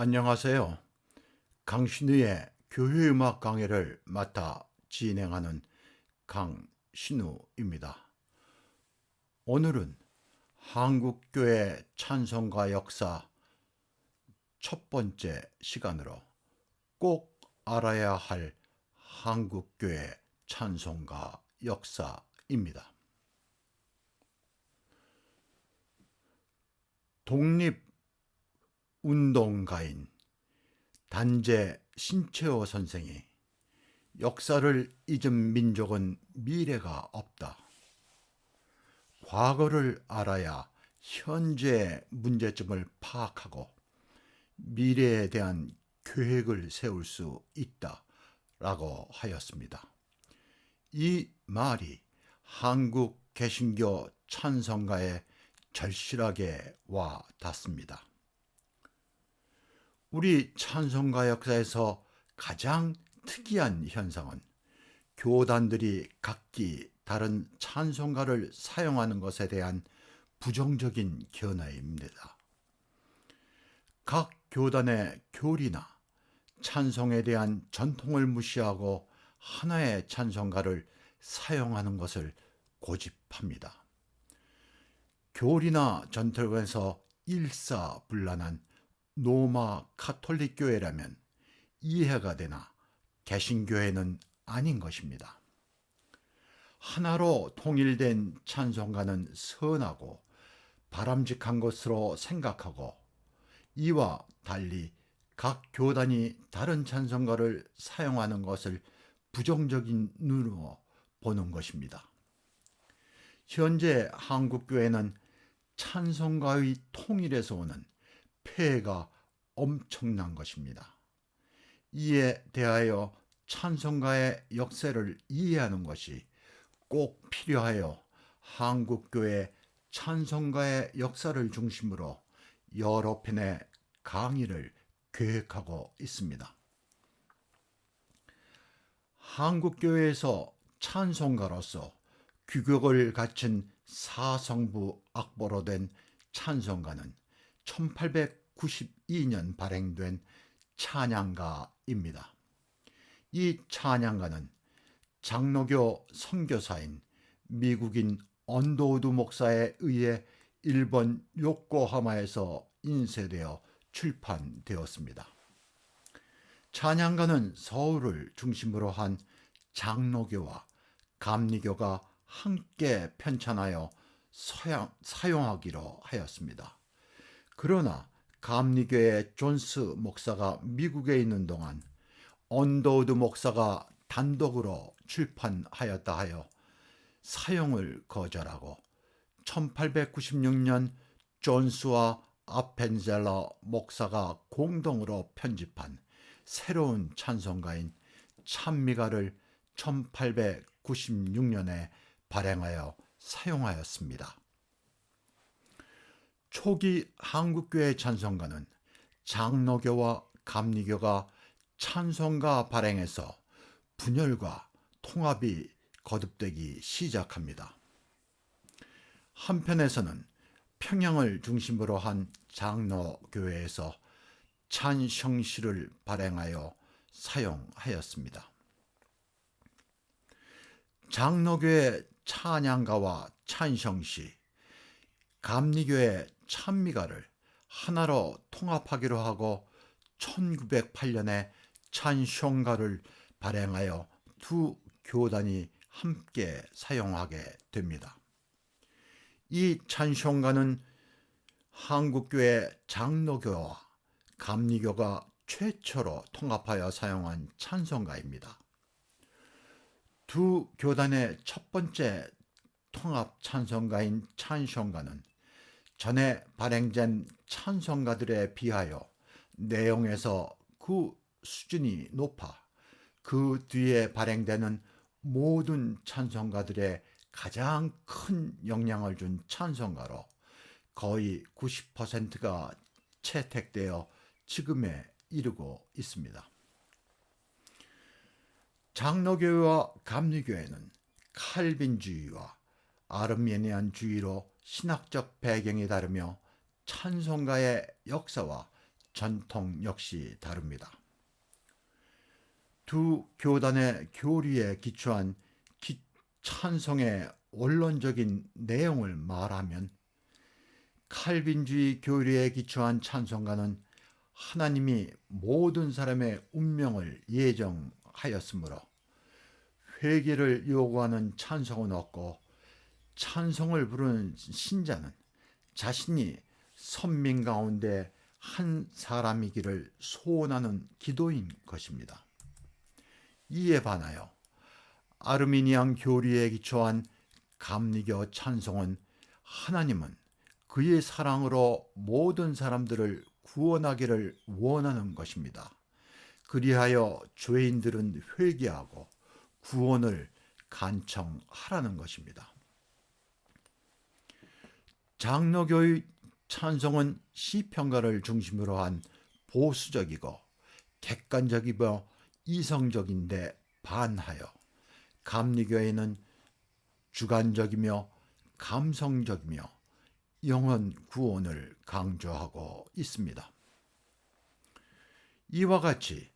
안녕하세요. 강신우의 교회음악 강해를 맡아 진행하는 강신우입니다. 오늘은 한국교회 찬송가 역사 첫 번째 시간으로 꼭 알아야 할 한국교회 찬송가 역사입니다. 독립운동가인 단재 신채호 선생이 역사를 잊은 민족은 미래가 없다. 과거를 알아야 현재의 문제점을 파악하고 미래에 대한 계획을 세울 수 있다. 라고 하였습니다. 이 말이 한국 개신교 찬송가에 절실하게 와 닿습니다. 우리 찬송가 역사에서 가장 특이한 현상은 교단들이 각기 다른 찬송가를 사용하는 것에 대한 부정적인 견해입니다. 각 교단의 교리나 찬송에 대한 전통을 무시하고 하나의 찬송가를 사용하는 것을 고집합니다. 교리나 전통에서 일사불란한 로마 카톨릭 교회라면 이해가 되나 개신교회는 아닌 것입니다. 하나로 통일된 찬송가는 선하고 바람직한 것으로 생각하고 이와 달리 각 교단이 다른 찬송가를 사용하는 것을 부정적인 눈으로 보는 것입니다. 현재 한국교회는 찬송가의 통일에서 오는 폐해가 엄청난 것입니다. 이에 대하여 찬송가의 역사를 이해하는 것이 꼭 필요하여 한국교회 찬송가의 역사를 중심으로 여러 편의 강의를 계획하고 있습니다. 한국교회에서 찬송가로서 규격을 갖춘 사성부 악보로 된 찬송가는 1892년 발행된 찬양가입니다. 이 찬양가는 장로교 선교사인 미국인 언더우드 목사에 의해 일본 요코하마에서 인쇄되어 출판되었습니다. 찬양가는 서울을 중심으로 한 장로교와 감리교가 함께 편찬하여 사용하기로 하였습니다. 그러나 감리교의 존스 목사가 미국에 있는 동안 언더우드 목사가 단독으로 출판하였다 하여 사용을 거절하고 1896년 존스와 아펜젤러 목사가 공동으로 편집한 새로운 찬송가인 찬미가를 1896년에 발행하여 사용하였습니다. 초기 한국교회 찬송가는 장로교와 감리교가 찬송가 발행에서 분열과 통합이 거듭되기 시작합니다. 한편에서는 평양을 중심으로 한 장로교회에서 찬성시를 발행하여 사용하였습니다. 장로교의 찬양가와 찬성시, 감리교의 찬미가를 하나로 통합하기로 하고 1908년에 찬송가를 발행하여 두 교단이 함께 사용하게 됩니다. 이 찬송가는 한국교회 장로교와 감리교가 최초로 통합하여 사용한 찬송가입니다. 두 교단의 첫 번째 통합 찬송가인 찬송가는 전에 발행된 찬송가들에 비하여 내용에서 그 수준이 높아 그 뒤에 발행되는 모든 찬송가들의 가장 큰 영향을 준 찬송가로 거의 90%가 채택되어 지금에 이르고 있습니다. 장로교회와 감리교회는 칼빈주의와 아르메니안주의로 신학적 배경이 다르며 찬송가의 역사와 전통 역시 다릅니다. 두 교단의 교리에 기초한 찬송의 원론적인 내용을 말하면 칼빈주의 교리에 기초한 찬송가는 하나님이 모든 사람의 운명을 예정하였으므로 회개를 요구하는 찬송은 없고, 찬송을 부르는 신자는 자신이 선민 가운데 한 사람이기를 소원하는 기도인 것입니다. 이에 반하여 아르미니안 교리에 기초한 감리교 찬송은 하나님은 그의 사랑으로 모든 사람들을 구원하기를 원하는 것입니다. 그리하여 죄인들은 회개하고 구원을 간청하라는 것입니다. 장로교의 찬송은 시편가를 중심으로 한 보수적이고 객관적이고 이성적인데 반하여 감리교에는 주관적이며 감성적이며 영혼 구원을 강조하고 있습니다. 이와 같이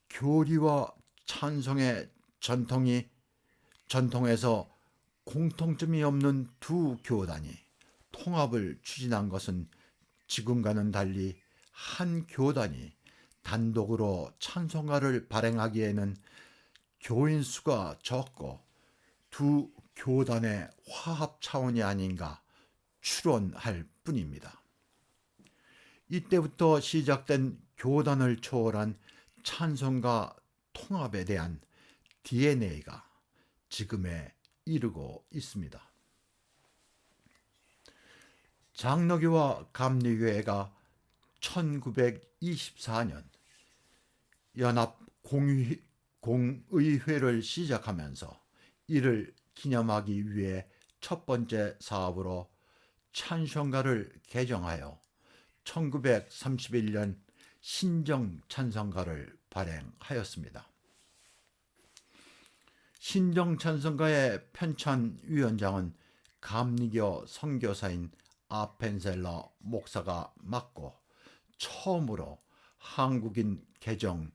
교리와 찬송의 전통에서 공통점이 없는 두 교단이 통합을 추진한 것은 지금과는 달리 한 교단이 단독으로 찬송가를 발행하기에는 교인 수가 적고 두 교단의 화합 차원이 아닌가 추론할 뿐입니다. 이때부터 시작된 교단을 초월한 찬송가 통합에 대한 DNA가 지금에 이르고 있습니다. 장로교와 감리교회가 1924년 연합 공의회를 시작하면서 이를 기념하기 위해 첫 번째 사업으로 찬송가를 개정하여 1931년 신정 찬송가를 발행하였습니다. 신정 찬송가의 편찬위원장은 감리교 선교사인 아펜셀러 목사가 맡고 처음으로 한국인 개정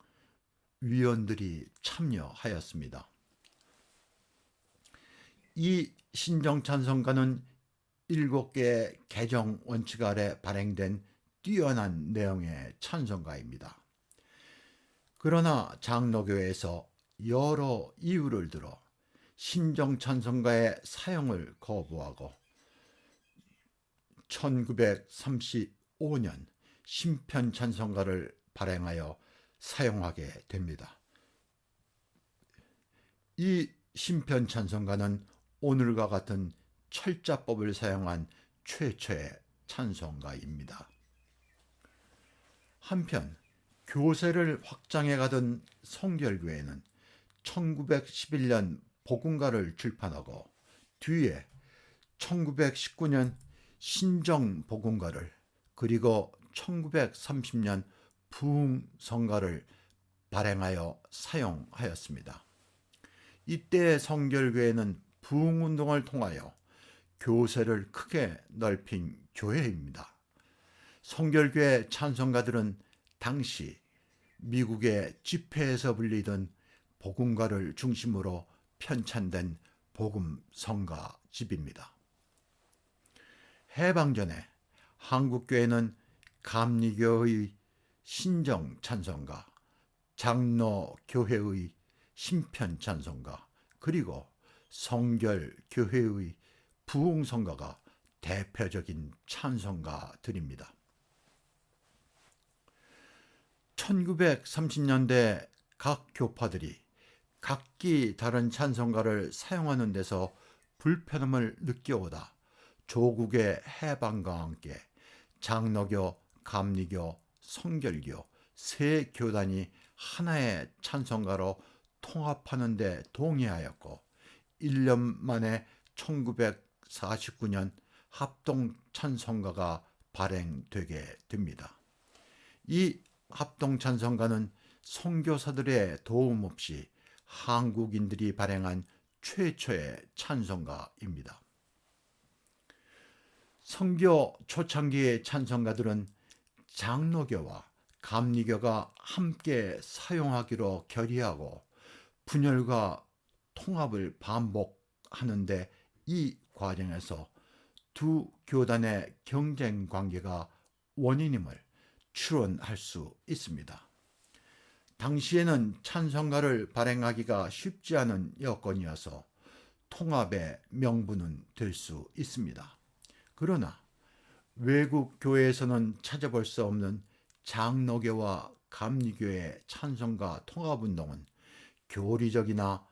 위원들이 참여하였습니다. 이 신정 찬송가는 7개의 개정 원칙 아래 발행된 뛰어난 내용의 찬송가입니다. 그러나 장로교에서 여러 이유를 들어 신정 찬송가의 사용을 거부하고 1935년 신편 찬송가를 발행하여 사용하게 됩니다. 이 신편 찬송가는 오늘과 같은 철자법을 사용한 최초의 찬송가입니다. 한편 교세를 확장해 가던 성결교회는 1911년 복음가를 출판하고 뒤에 1919년 신정 복음가를 그리고 1930년 부흥성가를 발행하여 사용하였습니다. 이때 성결교회는 부흥운동을 통하여 교세를 크게 넓힌 교회입니다. 성결교회 찬송가들은 당시 미국의 집회에서 불리던 복음가를 중심으로 편찬된 복음성가집입니다. 해방전에 한국교회는 감리교의 신정 찬송가, 장로교회의 신편 찬송가, 그리고 성결교회의 부흥성가가 대표적인 찬송가들입니다. 1930년대 각 교파들이 각기 다른 찬송가를 사용하는 데서 불편함을 느껴오다 조국의 해방과 함께 장로교, 감리교, 성결교 세 교단이 하나의 찬송가로 통합하는 데 동의하였고 1년 만에 1949년 합동 찬송가가 발행되게 됩니다. 이 합동 찬송가는 선교사들의 도움 없이 한국인들이 발행한 최초의 찬송가입니다. 선교 초창기의 찬송가들은 장로교와 감리교가 함께 사용하기로 결의하고 분열과 통합을 반복하는데 이 과정에서 두 교단의 경쟁 관계가 원인임을 추론할 수 있습니다. 당시에는 찬송가를 발행하기가 쉽지 않은 여건이어서 통합의 명분은 될 수 있습니다. 그러나 외국 교회에서는 찾아볼 수 없는 장로교와 감리교의 찬송가 통합운동은 교리적이나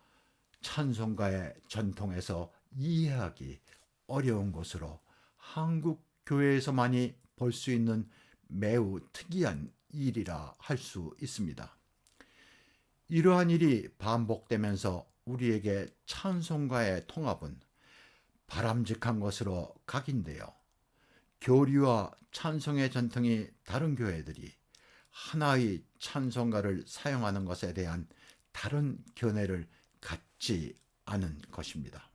찬송가의 전통에서 이해하기 어려운 것으로 한국 교회에서만이 볼 수 있는 매우 특이한 일이라 할 수 있습니다. 이러한 일이 반복되면서 우리에게 찬송가의 통합은 바람직한 것으로 각인되어 교리와 찬송의 전통이 다른 교회들이 하나의 찬송가를 사용하는 것에 대한 다른 견해를 갖지 않은 것입니다.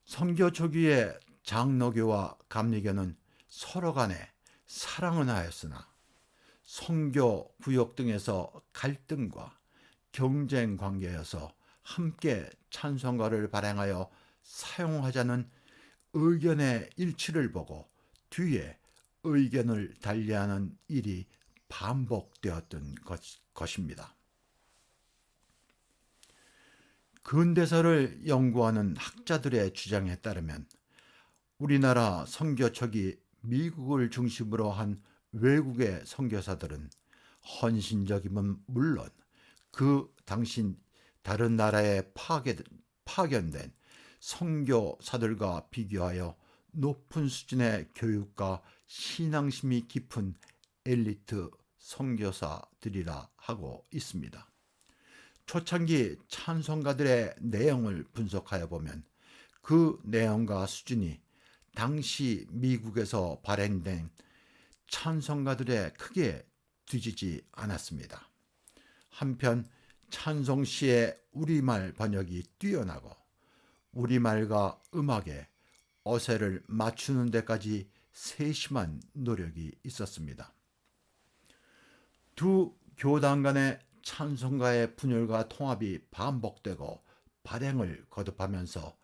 선교 초기에 장로교와 감리교는 서로 간에 사랑은 하였으나 선교 구역 등에서 갈등과 경쟁 관계여서 함께 찬송가를 발행하여 사용하자는 의견의 일치를 보고 뒤에 의견을 달리하는 일이 반복되었던 것입니다. 근대사를 연구하는 학자들의 주장에 따르면 우리나라 선교 초기 미국을 중심으로 한 외국의 선교사들은 헌신적임은 물론 그 당시 다른 나라에 파견된 선교사들과 비교하여 높은 수준의 교육과 신앙심이 깊은 엘리트 선교사들이라 하고 있습니다. 초창기 찬송가들의 내용을 분석하여 보면 그 내용과 수준이 당시 미국에서 발행된 찬송가들에 크게 뒤지지 않았습니다. 한편 찬송시의 우리말 번역이 뛰어나고 우리말과 음악에 어세를 맞추는 데까지 세심한 노력이 있었습니다. 두 교단 간의 찬송가의 분열과 통합이 반복되고 발행을 거듭하면서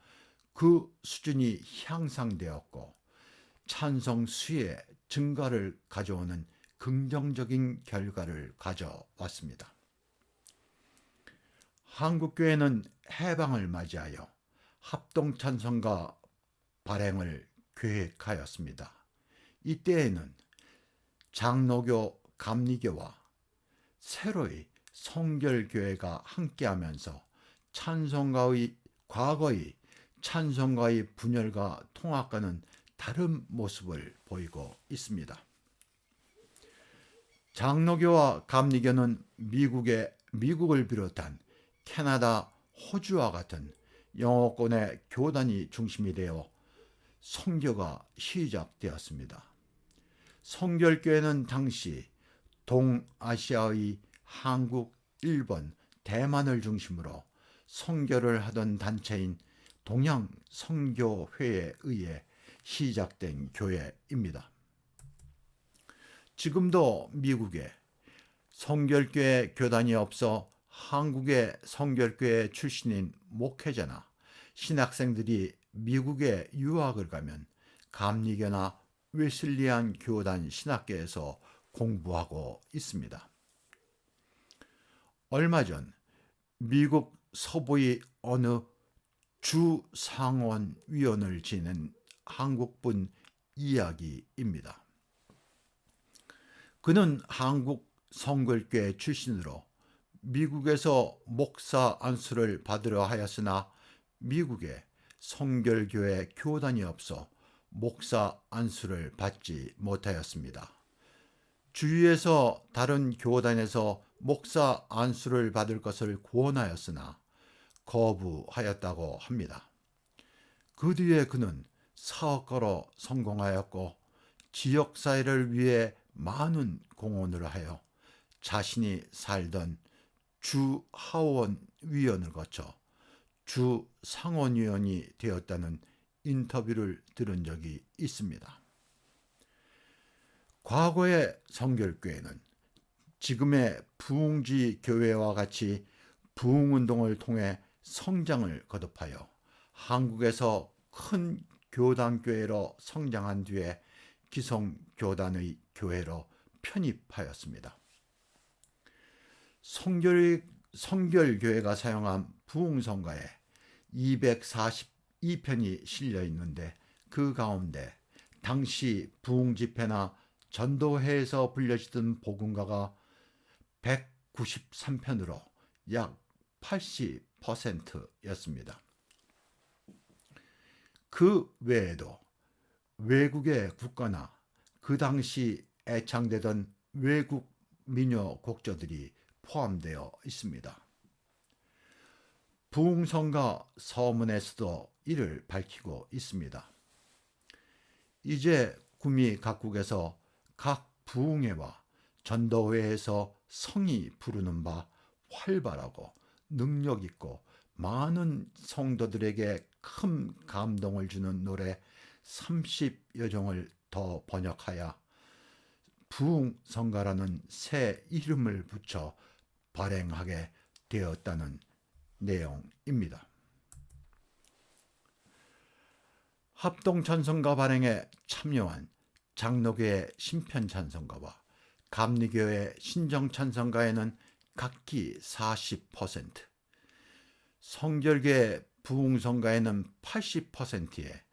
그 수준이 향상되었고 찬송 수의 증가를 가져오는 긍정적인 결과를 가져왔습니다. 한국교회는 해방을 맞이하여 합동찬송가 발행을 계획하였습니다. 이때에는 장로교, 감리교와 새로이 성결교회가 함께하면서 과거의 찬송가의 분열과 통합과는 다른 모습을 보이고 있습니다. 장로교와 감리교는 미국을 비롯한 캐나다, 호주와 같은 영어권의 교단이 중심이 되어 선교가 시작되었습니다. 성결교회는 당시 동아시아의 한국, 일본, 대만을 중심으로 선교를 하던 단체인 동양선교회에 의해 시작된 교회입니다. 지금도 미국에 성결교회 교단이 없어 한국의 성결교회 출신인 목회자나 신학생들이 미국에 유학을 가면 감리교나 웨슬리안 교단 신학계에서 공부하고 있습니다. 얼마 전 미국 서부의 어느 주상원위원을 지낸 한국분 이야기입니다. 그는 한국 성결교회 출신으로 미국에서 목사 안수를 받으려 하였으나 미국에 성결교회 교단이 없어 목사 안수를 받지 못하였습니다. 주위에서 다른 교단에서 목사 안수를 받을 것을 권하였으나 거부하였다고 합니다. 그 뒤에 그는 사업가로 성공하였고 지역사회를 위해 많은 공헌을 하여 자신이 살던 주하원위원을 거쳐 주상원위원이 되었다는 인터뷰를 들은 적이 있습니다. 과거의 성결교회는 지금의 부흥지 교회와 같이 부흥운동을 통해 성장을 거듭하여 한국에서 큰 교단교회로 성장한 뒤에 기성교단의 교회로 편입하였습니다. 성결교회가 사용한 부흥성가에 242편이 실려 있는데 그 가운데 당시 부흥집회나 전도회에서 불려지던 복음가가 193편으로 약 80%였습니다. 그 외에도 외국의 국가나 그 당시 애창되던 외국 민요 곡조들이 포함되어 있습니다. 부흥성가 서문에서도 이를 밝히고 있습니다. 이제 구미 각국에서 각 부흥회와 전도회에서 성이 부르는 바 활발하고 능력 있고 많은 성도들에게 큰 감동을 주는 노래 30여 종을 더 번역하여 부흥성가라는 새 이름을 붙여 발행하게 되었다는 내용입니다. 합동찬송가 발행에 참여한 장로교회 신편찬송가와 감리교회 신정찬송가에는 각기 40%, 성결교회 부흥성가에는 80%에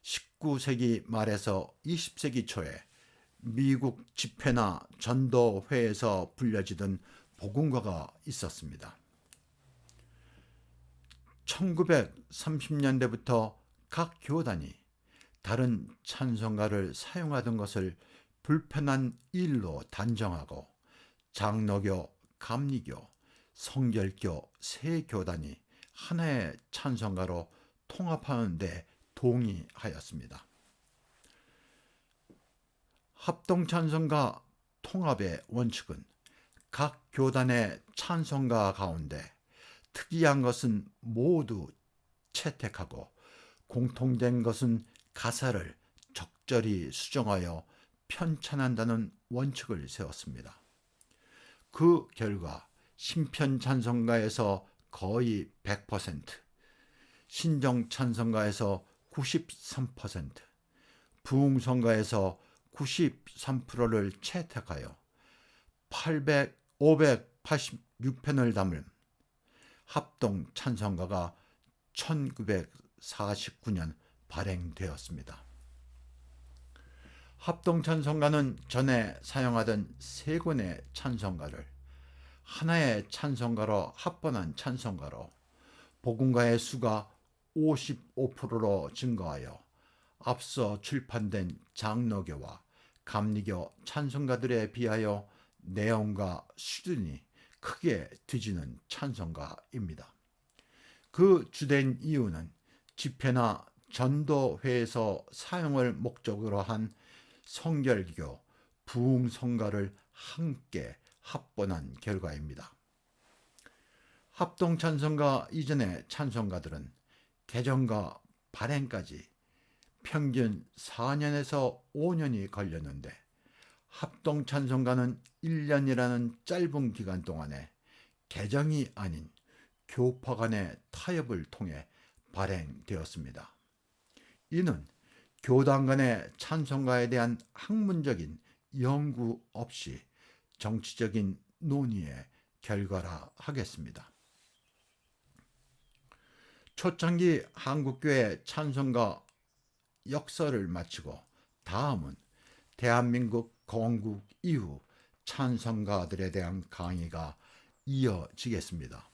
19세기 말에서 20세기 초에 미국 집회나 전도회에서 불려지던 복음가가 있었습니다. 1930년대부터 각 교단이 다른 찬송가를 사용하던 것을 불편한 일로 단정하고 장로교, 감리교, 성결교 세 교단이 하나의 찬송가로 통합하는 데 동의하였습니다. 합동찬송가 통합의 원칙은 각 교단의 찬송가 가운데 특이한 것은 모두 채택하고 공통된 것은 가사를 적절히 수정하여 편찬한다는 원칙을 세웠습니다. 그 결과 신편찬송가에서 거의 100%, 신정찬송가에서 93%, 부흥성가에서 93%를 채택하여 586편을 담은 합동 찬송가가 1949년 발행되었습니다. 합동 찬송가는 전에 사용하던 세 권의 찬송가를 하나의 찬송가로 합본한 찬송가로 복음가의 수가 55%로 증가하여 앞서 출판된 장로교와 감리교 찬송가들에 비하여 내용과 수준이 크게 뒤지는 찬송가입니다. 그 주된 이유는 집회나 전도회에서 사용을 목적으로 한 성결교, 부흥성가를 함께 합본한 결과입니다. 합동찬송가 이전의 찬송가들은 개정과 발행까지 평균 4년에서 5년이 걸렸는데 합동찬송가는 1년이라는 짧은 기간 동안에 개정이 아닌 교파 간의 타협을 통해 발행되었습니다. 이는 교단 간의 찬송가에 대한 학문적인 연구 없이 정치적인 논의의 결과라 하겠습니다. 초창기 한국교회 찬송가 역사를 마치고 다음은 대한민국 건국 이후 찬송가들에 대한 강의가 이어지겠습니다.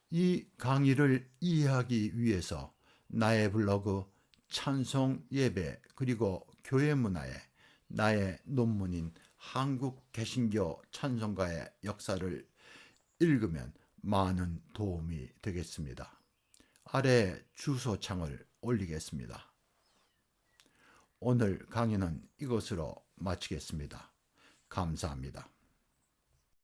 이 강의를 이해하기 위해서 나의 블로그 찬송 예배 그리고 교회 문화에 나의 논문인 한국 개신교 찬송가의 역사를 읽으면 많은 도움이 되겠습니다. 아래 주소창을 올리겠습니다. 오늘 강의는 이것으로 마치겠습니다. 감사합니다.